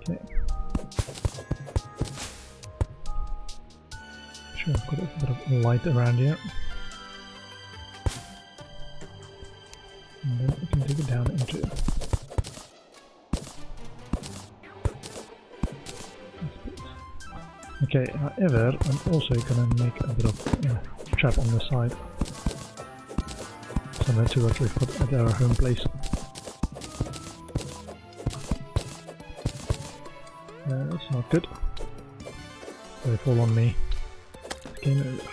Okay. Sure, I've got a bit of light around here. And then we can take it down into... Okay, however, I'm also gonna make a bit of trap on the side. Similar to what we put at our home place. That's not good. They fall on me. It's game over.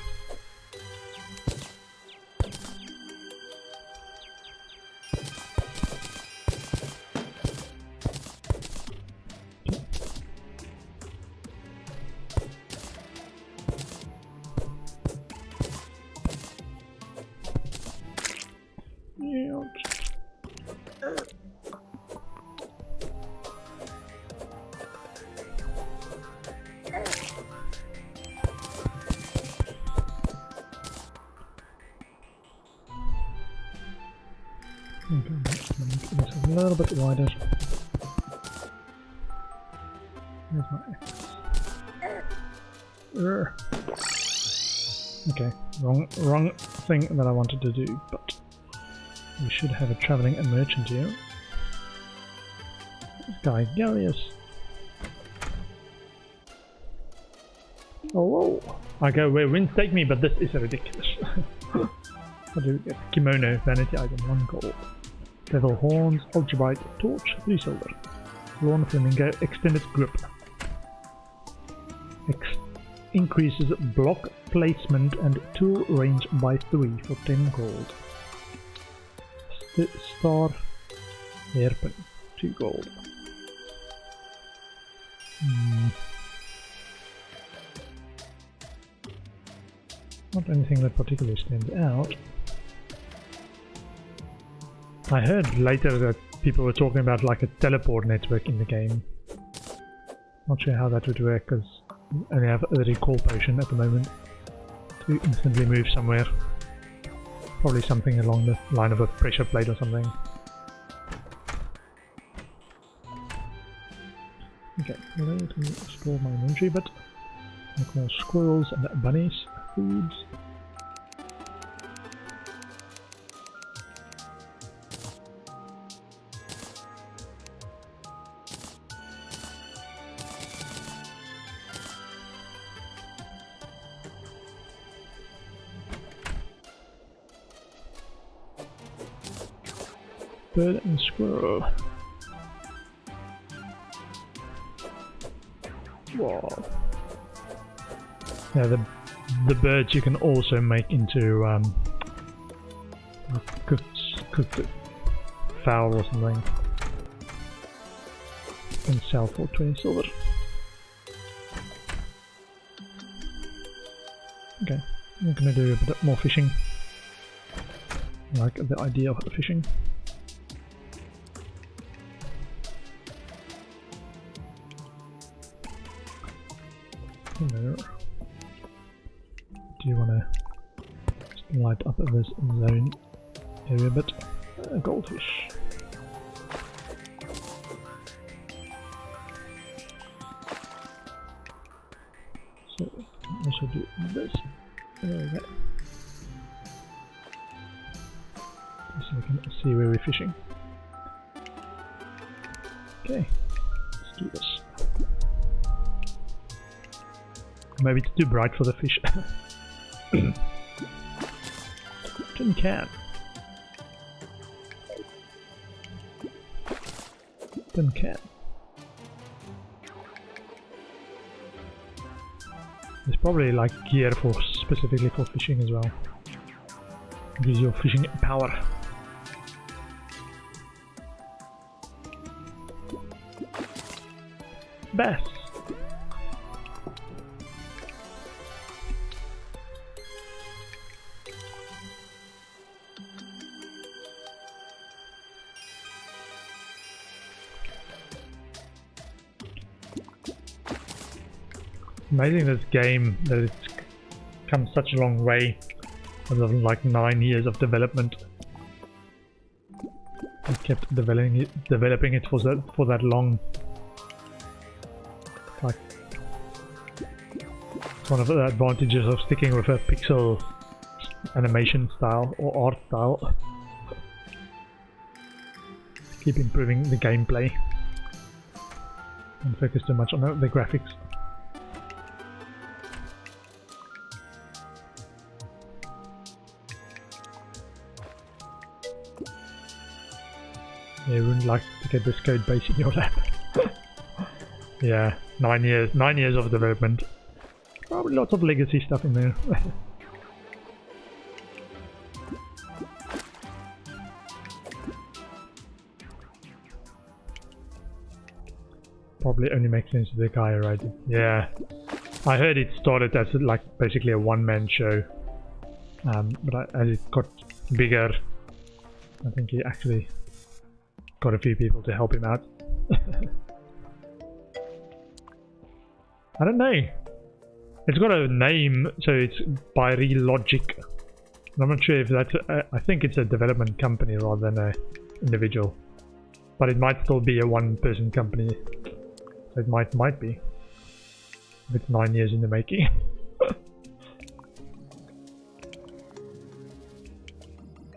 Okay, make this a little bit wider. Where's my axe? Okay, wrong thing that I wanted to do, but we should have a traveling merchant here. This guy, Gallius. Oh, I go where winds take me, but this is ridiculous. What do we get? Kimono, vanity item, 1 gold. Devil horns, ultrabright, torch, 3 silver. Lawn flamingo, extended grip. Increases block placement and tool range by 3 for 10 gold. Star hairpin, 2 gold. Not anything that particularly stands out. I heard later that people were talking about like a teleport network in the game. Not sure how that would work because I only have a recall potion at the moment to instantly move somewhere. Probably something along the line of a pressure plate or something. Okay, let me explore my inventory, but make more squirrels and bunnies, foods. Bird and squirrel. Whoa. Yeah, the birds you can also make into cooked fowl or something. You can sell for 20 silver. Okay, I'm gonna do a bit more fishing. I like the idea of fishing. Hello. Do you want to light up this zone area a bit? Goldfish. So we can also do this. Okay. So we can see where we're fishing. Okay, let's do this. Maybe it's too bright for the fish. Tin can. Tin can. There's probably like gear for specifically for fishing as well. Gives you fishing power. Bass. Amazing this game that it's come such a long way over like 9 years of development. It kept developing it for that long. Like, it's one of the advantages of sticking with a pixel animation style or art style. Keep improving the gameplay and focus too much on the graphics. Yeah, you wouldn't like to get this code base in your lap. Yeah, 9 years. 9 years of development. Probably lots of legacy stuff in there. Probably only makes sense to the guy who wrote it. Yeah, I heard it started as like basically a one-man show, but as it got bigger, I think he actually got a few people to help him out. I don't know. It's got a name, so it's by Logic. I'm not sure if that's. I think it's a development company rather than an individual, but it might still be a one-person company. It might be. If it's 9 years in the making.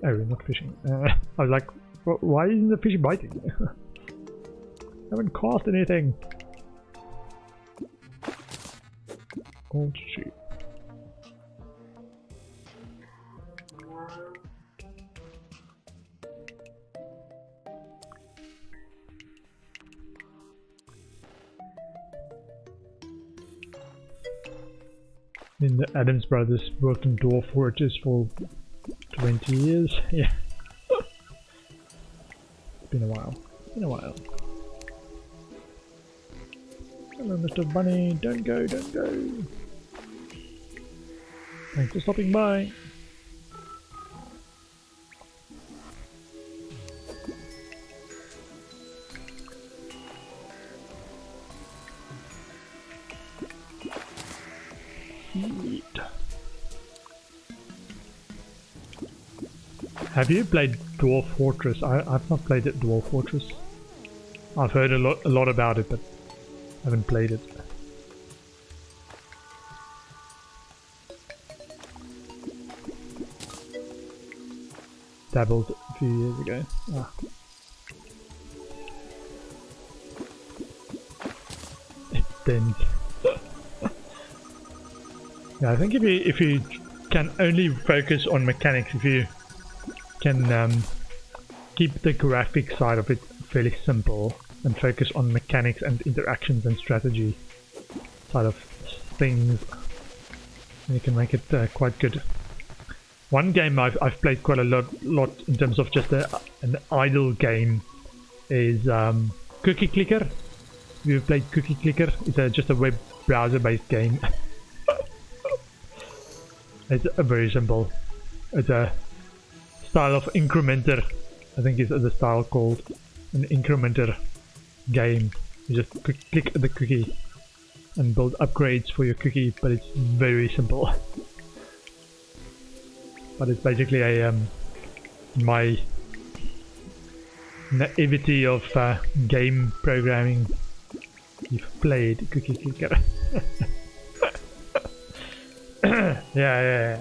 Oh, we're not fishing. I was like, why isn't the fish biting? I haven't caught anything. Old sheep. The Adams brothers worked in dwarf forges for 20 years. Yeah. It's been a while. Hello, Mr. Bunny. Don't go, don't go. Thanks for stopping by. Have you played Dwarf Fortress? I've not played it, Dwarf Fortress. I've heard a lot about it, but haven't played it. Dabbled a few years ago. Ah. It's dense. Yeah, I think if you can only focus on mechanics, if you can keep the graphic side of it fairly simple and focus on mechanics and interactions and strategy side of things, you can make it quite good. One game I've played quite a lot in terms of just an idle game is Cookie Clicker. Have you ever played Cookie Clicker? It's just a web browser based game. It's very simple. It's a style of incrementer, I think is the style called an incrementer game. You just click the cookie and build upgrades for your cookie, but it's very simple. But it's basically a my naivety of game programming. You've played Cookie Clicker. yeah.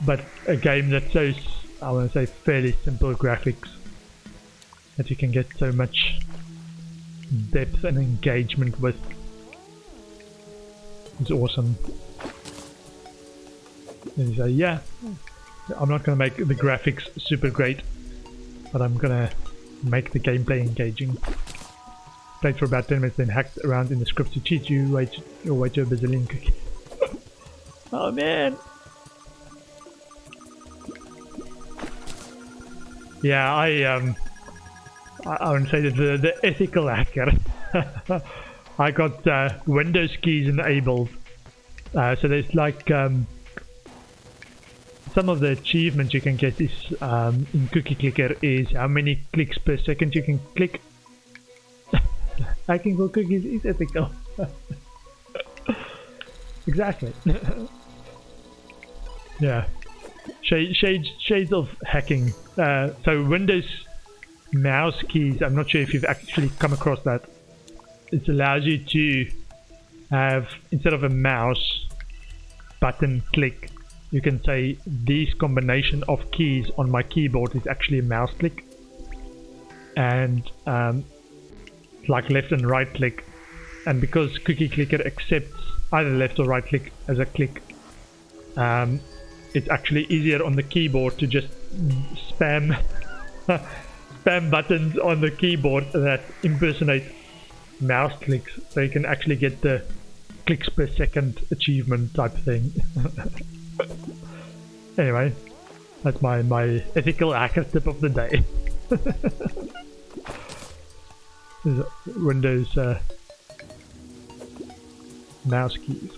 But a game that shows, I want to say, fairly simple graphics, that you can get so much depth and engagement with. It's awesome. And you say, yeah, I'm not going to make the graphics super great, but I'm going to make the gameplay engaging. Played for about 10 minutes, then hacked around in the script to cheat you your way to a bazillion cookies. Oh man! Yeah, I wouldn't say that the ethical hacker. I got Windows keys enabled, so there's like some of the achievements you can get is in Cookie Clicker is how many clicks per second you can click. Hacking for cookies is ethical. Exactly. Yeah. Shades of hacking. So Windows mouse keys, I'm not sure if you've actually come across that. it allows you to have, instead of a mouse button click, you can say this combination of keys on my keyboard is actually a mouse click, and like left and right click. And because Cookie Clicker accepts either left or right click as a click, it's actually easier on the keyboard to just spam spam buttons on the keyboard that impersonate mouse clicks, so you can actually get the clicks per second achievement type thing. Anyway, that's my ethical hacker tip of the day. Windows mouse keys.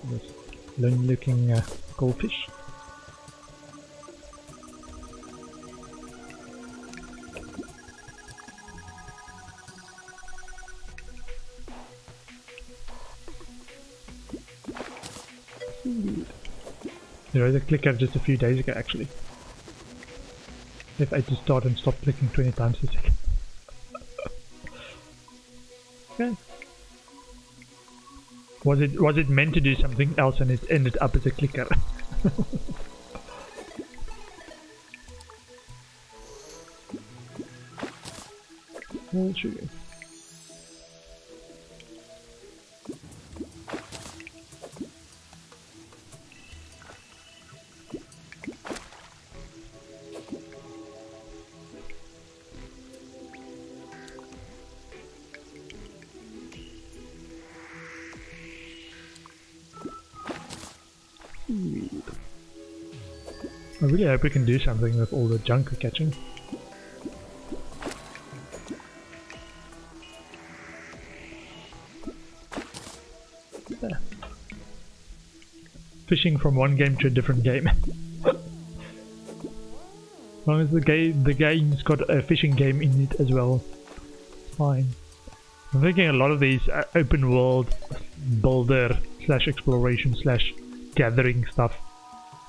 This lonely looking goldfish. You know, the clicker just a few days ago actually. If I just start and stop clicking 20 times a second. Okay. Was it meant to do something else and it ended up as a clicker? I'll show you. I really hope we can do something with all the junk we're catching. There. Fishing from one game to a different game. As long as the game's got a fishing game in it as well, it's fine. I'm thinking a lot of these open world builder / exploration / gathering stuff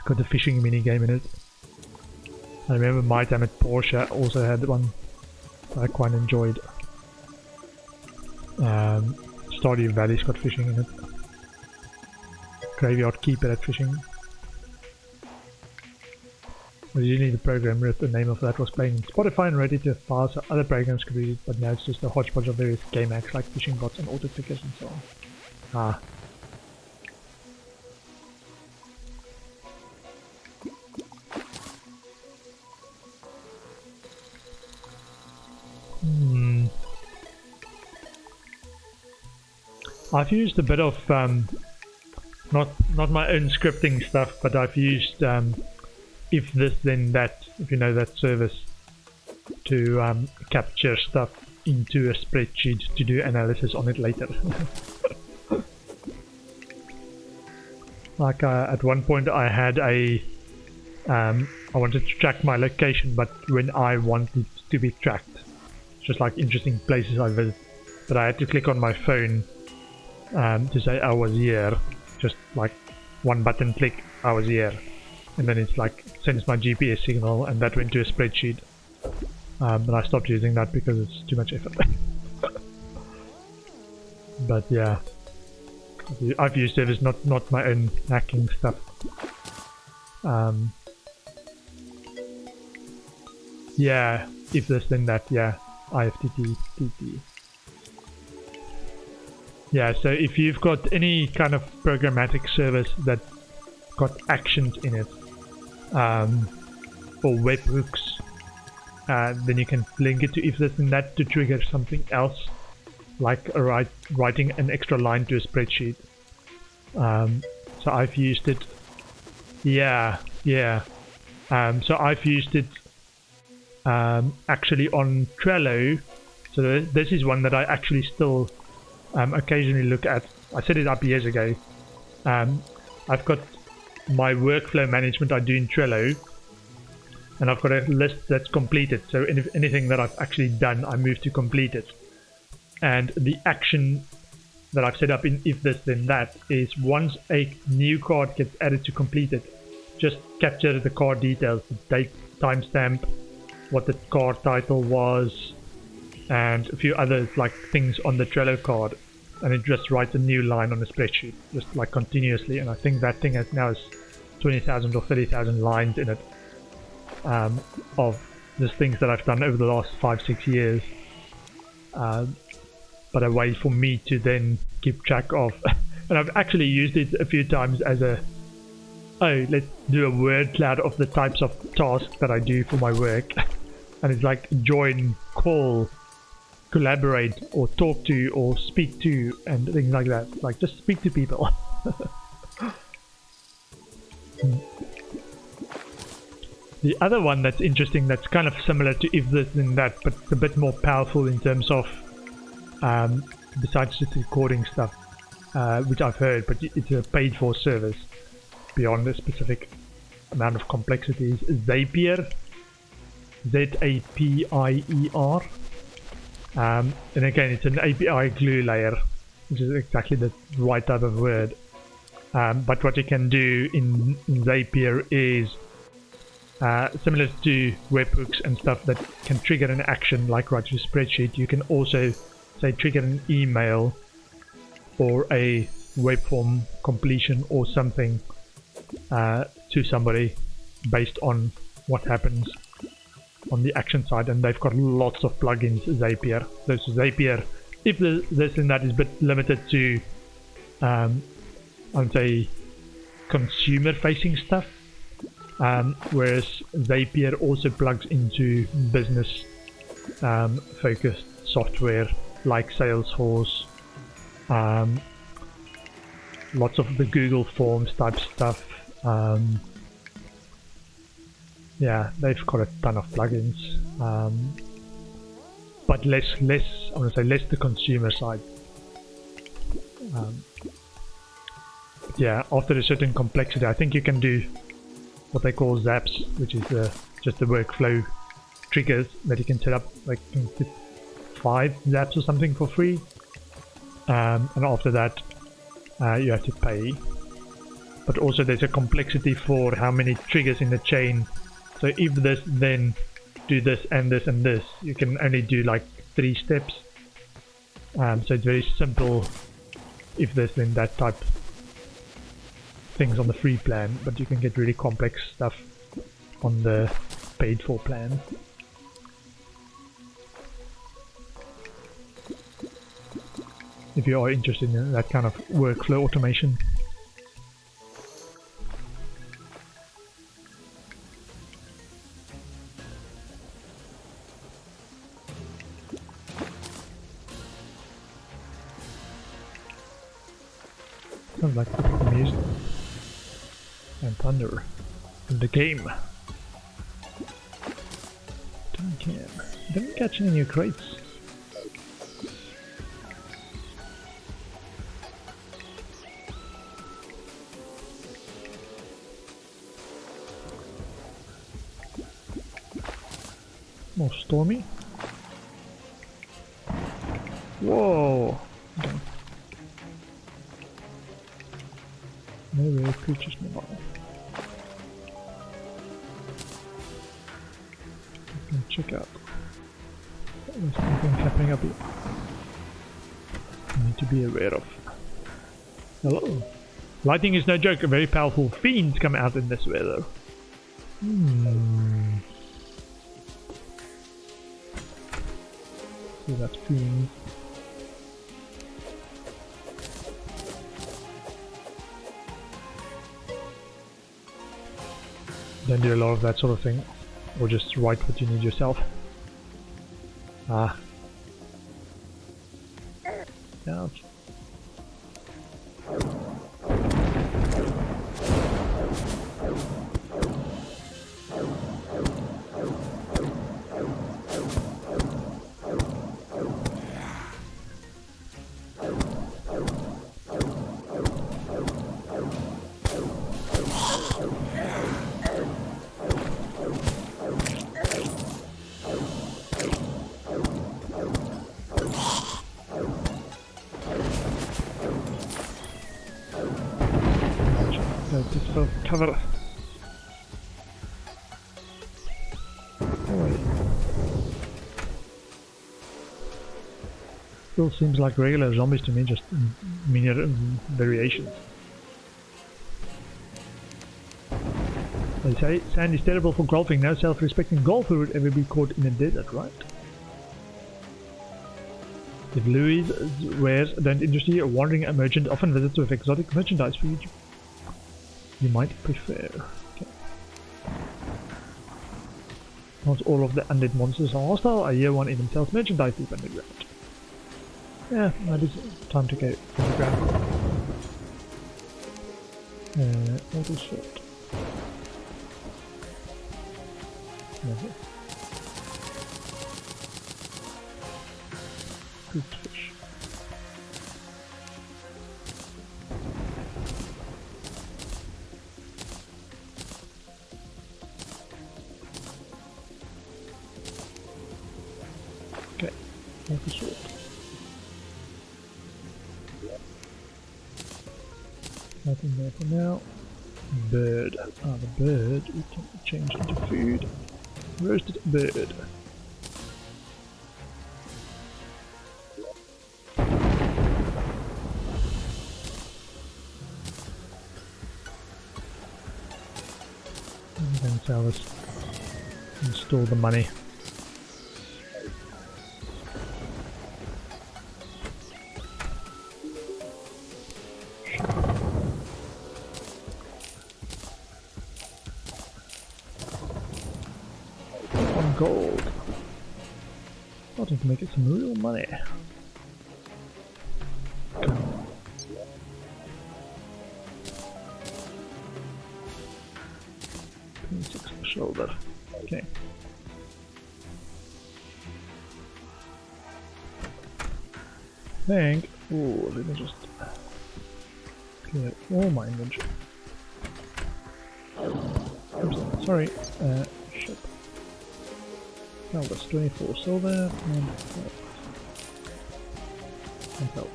got a fishing mini game in it. I remember my time at Porsche also had one that I quite enjoyed. Stardew Valley's got fishing in it. Graveyard Keeper had fishing. Originally the program with the name of that was playing Spotify and ready to file so other programs could read it, but now it's just a hodgepodge of various game hacks like fishing bots and auto tickers and so on. Ah. I've used a bit of not my own scripting stuff, but I've used if this then that, if you know that service, to capture stuff into a spreadsheet to do analysis on it later. Like at one point I had I wanted to track my location, but when I wanted to be tracked, just like interesting places I visit, but I had to click on my phone to say I was here, just like one button click, I was here, and then it's like sends my GPS signal, and that went to a spreadsheet. But I stopped using that because it's too much effort. But yeah, I've used it as not my own hacking stuff. Yeah, if this then that, yeah, IFTT, TT. Yeah, so if you've got any kind of programmatic service that got actions in it, or webhooks, then you can link it to if this and that to trigger something else, like writing an extra line to a spreadsheet. So I've used it. Yeah. So I've used it actually on Trello. So this is one that I actually still occasionally look at. I set it up years ago. I've got my workflow management I do in Trello, and I've got a list that's completed. So anything that I've actually done, I move to completed. And the action that I've set up in if this then that is once a new card gets added to completed, just capture the card details, the date, timestamp, what the card title was, and a few other like things on the Trello card, and it just writes a new line on the spreadsheet, just like continuously. And I think that thing has 20,000 or 30,000 lines in it, of just things that I've done over the last 5-6 years. But a way for me to then keep track of, and I've actually used it a few times as a, oh, let's do a word cloud of the types of tasks that I do for my work. And it's like join, call, collaborate, or talk to, or speak to, and things like that. Like just speak to people. The other one that's interesting, that's kind of similar to if this then that, but a bit more powerful in terms of, besides just recording stuff, which I've heard, but it's a paid for service beyond a specific amount of complexities. Zapier, Z-A-P-I-E-R, and again it's an API glue layer, which is exactly the right type of word. But what you can do in Zapier is similar to webhooks and stuff that can trigger an action like write to a spreadsheet. You can also say trigger an email or a web form completion or something to somebody based on what happens on the action side. And they've got lots of plugins, Zapier. So Zapier, if this and that is a bit limited to I would say consumer facing stuff, whereas Zapier also plugs into business focused software like Salesforce, lots of the Google Forms type stuff. Yeah, they've got a ton of plugins, but less I want to say less the consumer side. Yeah, after a certain complexity, I think you can do what they call zaps, which is just the workflow triggers that you can set up, like 5 zaps or something for free, and after that you have to pay. But also there's a complexity for how many triggers in the chain. So if this, then do this and this and this, you can only do like 3 steps. So it's very simple if this, then that type things on the free plan, but you can get really complex stuff on the paid for plan. If you are interested in that kind of workflow automation. Sounds like the music and thunder in the game. Didn't catch any new crates. More stormy. Whoa! Okay. No rare creatures nearby. Check out. There's something happening up here. I need to be aware of. Hello. Lightning is no joke. A very powerful fiends come out in this weather. So that's fiends. Don't do a lot of that sort of thing. Or just write what you need yourself. Ouch. Cover. Oh wait. Still seems like regular zombies to me, just minor variations. They say sand is terrible for golfing. No self-respecting golfer would ever be caught in a desert, right? If Louis' wares don't interest you, a wandering merchant often visits with exotic merchandise for you might prefer. Okay. Not all of the undead monsters are hostile. I hear one even sells merchandise deep underground. Yeah, that is time to go underground. What is short? Never. Good fish. Okay, what is short? Nothing there for now. Bird. Ah, the bird we can change into food. Roasted bird. I'm going to sell this and store the money. Gold. Starting to make it some real money. Come on. $26 per shoulder. Okay. Think. Ooh, let me just clear all my inventory. Oops, sorry. Shit. Now that's 24 silver and help.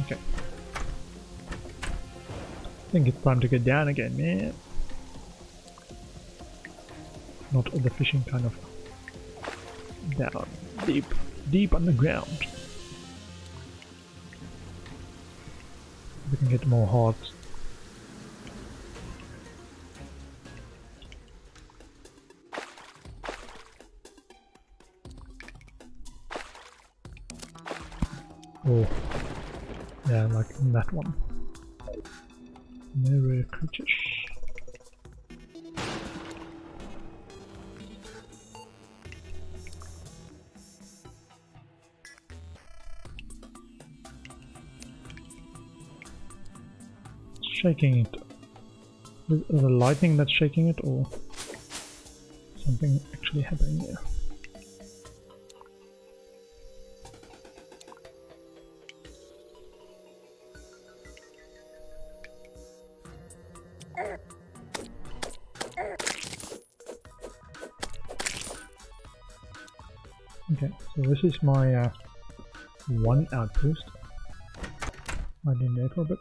Okay. I think it's time to get down again, man. Not the fishing kind of down. Deep underground. We can get more hearts. Oh, yeah, like that one. No rare creatures. Shaking it. Is the lightning that's shaking it, or something actually happening here? Okay, so this is my one outpost. I've been there for a bit.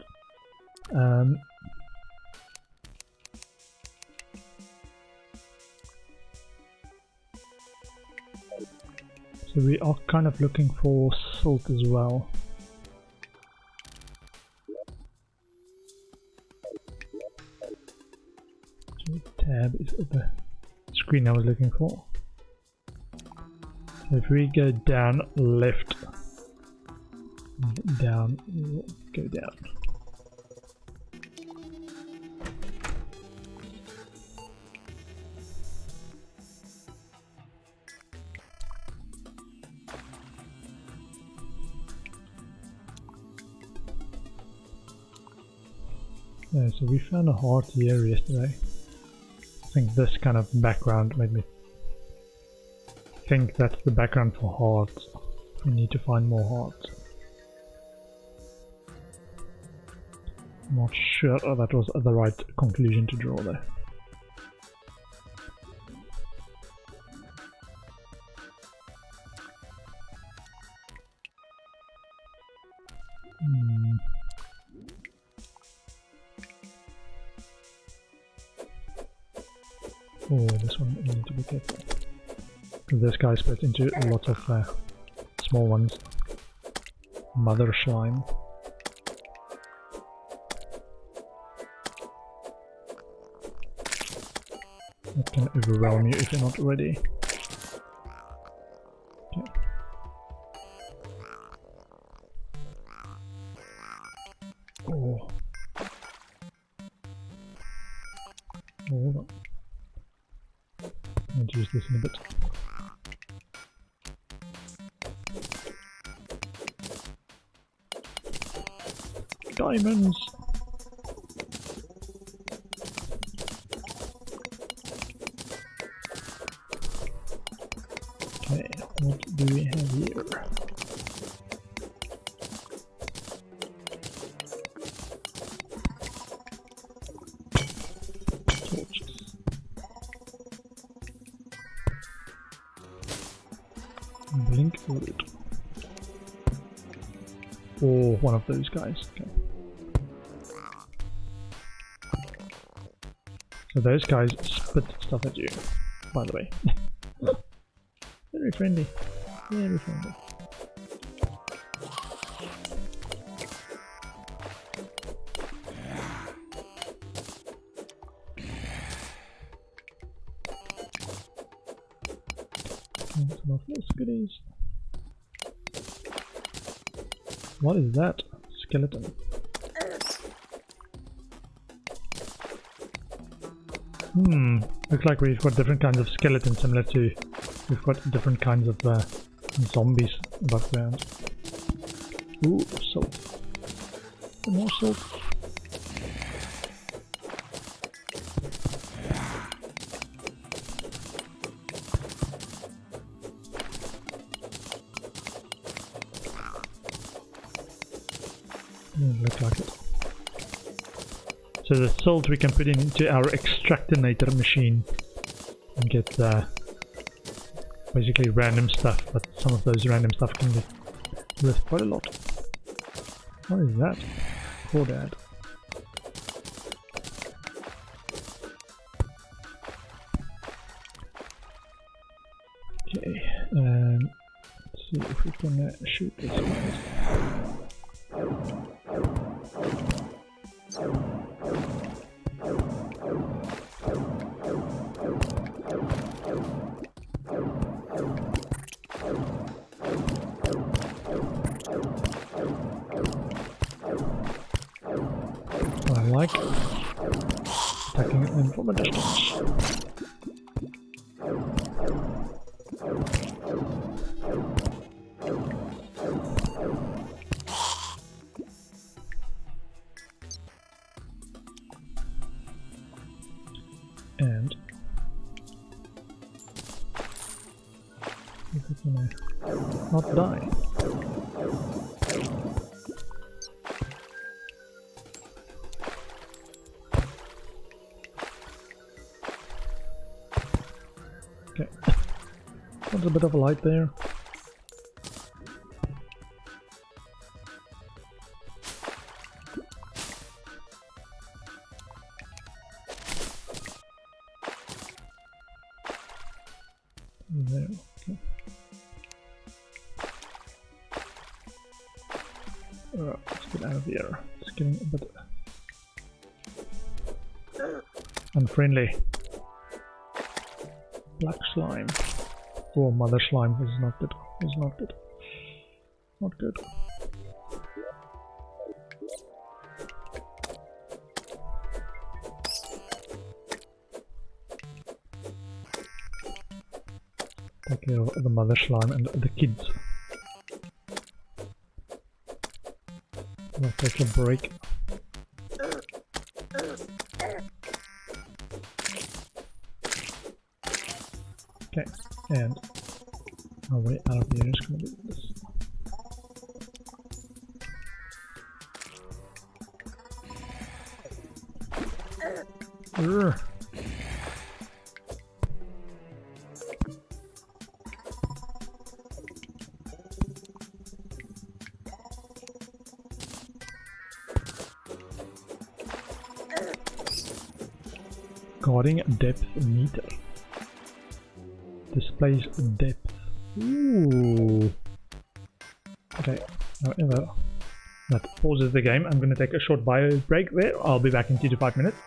So we are kind of looking for salt as well. So tab is the screen I was looking for. So if we go down left, down, we'll go down. Yeah, so we found a heart here yesterday. I think this kind of background made me think that's the background for hearts. We need to find more hearts. I'm not sure that was the right conclusion to draw there. Oh, this one you need to be careful. Because this guy splits into lots of small ones. Mother slime. That can overwhelm you if you're not ready. Okay. Oh. Hold on. I'll use this in a bit. Diamonds! Okay, what do we have here? Torches. Blink wood. Or one of those guys. Okay. So those guys spit stuff at you, by the way. Very friendly. Very friendly. Some of those goodies. What is that? Skeleton. Looks like we've got different kinds of skeletons, similar to we've got different kinds of zombies above ground. Ooh, salt. Some more salt. Look like it. So the salt we can put into our extractinator machine and get basically random stuff, but some of those random stuff can be worth quite a lot. What is that? Crawdad. Okay, let's see if we can shoot this one. I like attacking them from a distance. And if it's gonna not die. Okay, there's a bit of a light there. There, okay. Let's get out of here. It's getting a bit unfriendly. Black slime. Oh, mother slime. This is not good. This is not good. Not good. Take care of the mother slime and the kids. I'll take a break. Okay, and our way out of here is going to be this. Urgh. Guarding depth meter. Displays depth. Ooh. Okay, however, that pauses the game. I'm going to take a short bio break there. I'll be back in 2 to 5 minutes.